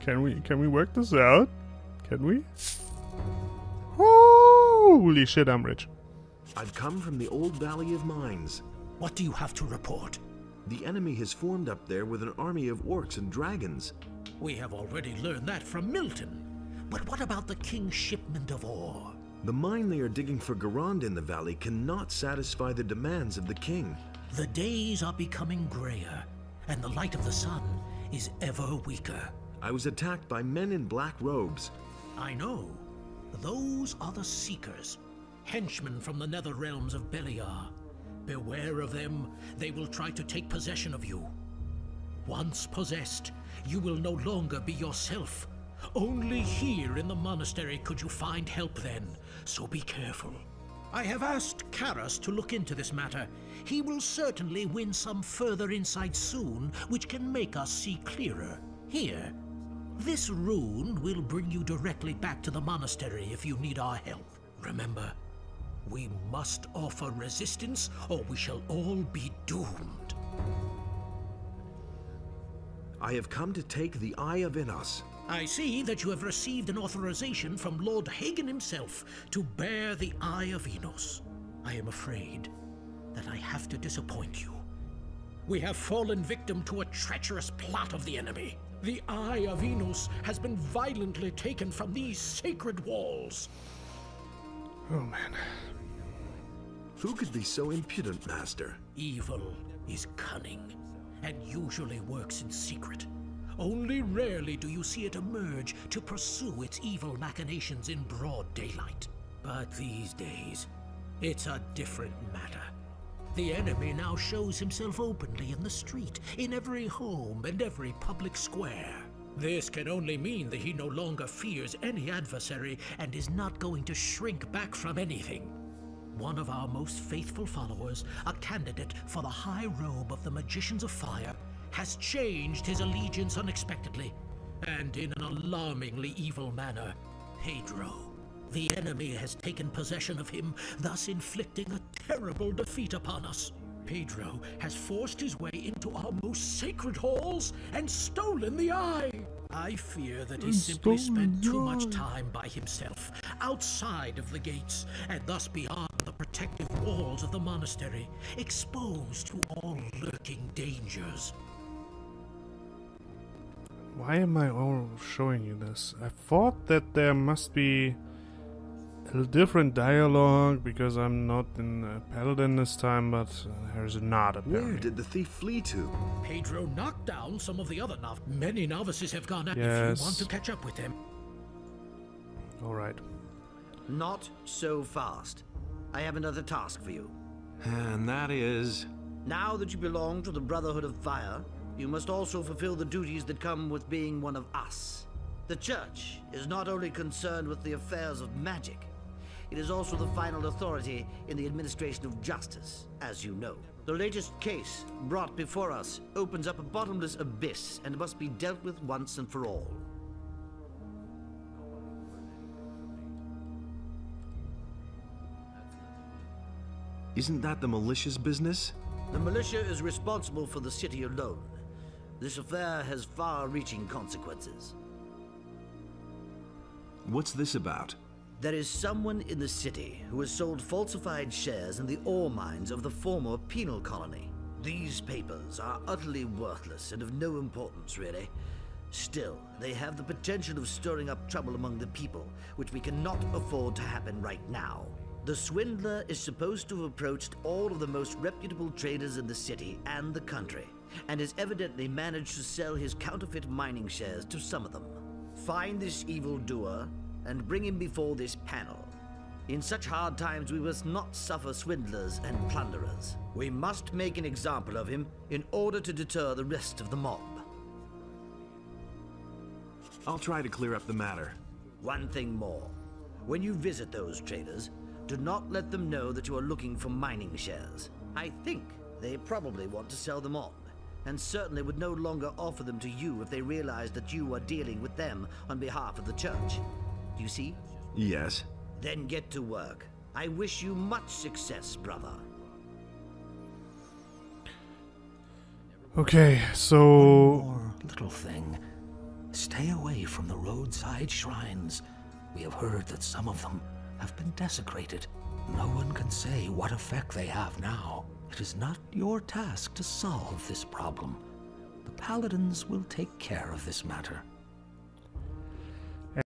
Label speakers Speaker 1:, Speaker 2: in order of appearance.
Speaker 1: Can we work this out? Can we? Holy shit, I'm rich.
Speaker 2: I've come from the old Valley of Mines.
Speaker 3: What do you have to report?
Speaker 2: The enemy has formed up there with an army of orcs and dragons.
Speaker 3: We have already learned that from Milton. But what about the king's shipment of ore?
Speaker 2: The mine they are digging for Garand in the valley cannot satisfy the demands of the king.
Speaker 3: The days are becoming grayer, and the light of the sun is ever weaker.
Speaker 2: I was attacked by men in black robes.
Speaker 3: I know. Those are the Seekers, henchmen from the nether realms of Beliar. Beware of them. They will try to take possession of you. Once possessed, you will no longer be yourself. Only here in the monastery could you find help then, so be careful. I have asked Karas to look into this matter. He will certainly win some further insight soon, which can make us see clearer. Here, this rune will bring you directly back to the monastery if you need our help. Remember, we must offer resistance or we shall all be doomed.
Speaker 2: I have come to take the Eye of Innos.
Speaker 3: I see that you have received an authorization from Lord Hagen himself to bear the Eye of Innos. I am afraid that I have to disappoint you. We have fallen victim to a treacherous plot of the enemy. The Eye of Innos has been violently taken from these sacred walls.
Speaker 1: Oh man.
Speaker 2: Who could be so impudent, Master?
Speaker 3: Evil is cunning, and usually works in secret. Only rarely do you see it emerge to pursue its evil machinations in broad daylight. But these days, it's a different matter. The enemy now shows himself openly in the street, in every home and every public square. This can only mean that he no longer fears any adversary and is not going to shrink back from anything. One of our most faithful followers, a candidate for the high robe of the Magicians of Fire, has changed his allegiance unexpectedly, and in an alarmingly evil manner. Pedro. The enemy has taken possession of him, thus inflicting a terrible defeat upon us. Pedro has forced his way into our most sacred halls and stolen the eye. I fear that he simply spent too much time by himself, outside of the gates, and thus beyond the protective walls of the monastery, exposed to all lurking dangers.
Speaker 1: Why am I all showing you this? I thought that there must be a different dialogue because I'm not in Paladin this time, but there's not apparently.
Speaker 2: Where did the thief flee to?
Speaker 3: Pedro knocked down some of the other Many novices have gone out.
Speaker 1: Yes.
Speaker 3: If you want to catch up with them.
Speaker 1: Alright.
Speaker 4: Not so fast. I have another task for you.
Speaker 2: And that is...
Speaker 4: Now that you belong to the Brotherhood of Fire, you must also fulfill the duties that come with being one of us. The Church is not only concerned with the affairs of magic, it is also the final authority in the administration of justice, as you know. The latest case brought before us opens up a bottomless abyss and must be dealt with once and for all.
Speaker 2: Isn't that the militia's business?
Speaker 4: The militia is responsible for the city alone. This affair has far-reaching consequences.
Speaker 2: What's this about?
Speaker 4: There is someone in the city who has sold falsified shares in the ore mines of the former penal colony. These papers are utterly worthless and of no importance, really. Still, they have the potential of stirring up trouble among the people, which we cannot afford to happen right now. The swindler is supposed to have approached all of the most reputable traders in the city and the country, and has evidently managed to sell his counterfeit mining shares to some of them. Find this evildoer and bring him before this panel. In such hard times, we must not suffer swindlers and plunderers. We must make an example of him in order to deter the rest of the mob.
Speaker 2: I'll try to clear up the matter.
Speaker 4: One thing more. When you visit those traders, do not let them know that you are looking for mining shares. I think they probably want to sell them on, and certainly would no longer offer them to you if they realized that you are dealing with them on behalf of the church. Do you see?
Speaker 2: Yes.
Speaker 4: Then get to work. I wish you much success, brother.
Speaker 1: Okay, so...
Speaker 3: One more little thing. Stay away from the roadside shrines. We have heard that some of them have been desecrated. No one can say what effect they have now. It is not your task to solve this problem. The paladins will take care of this matter.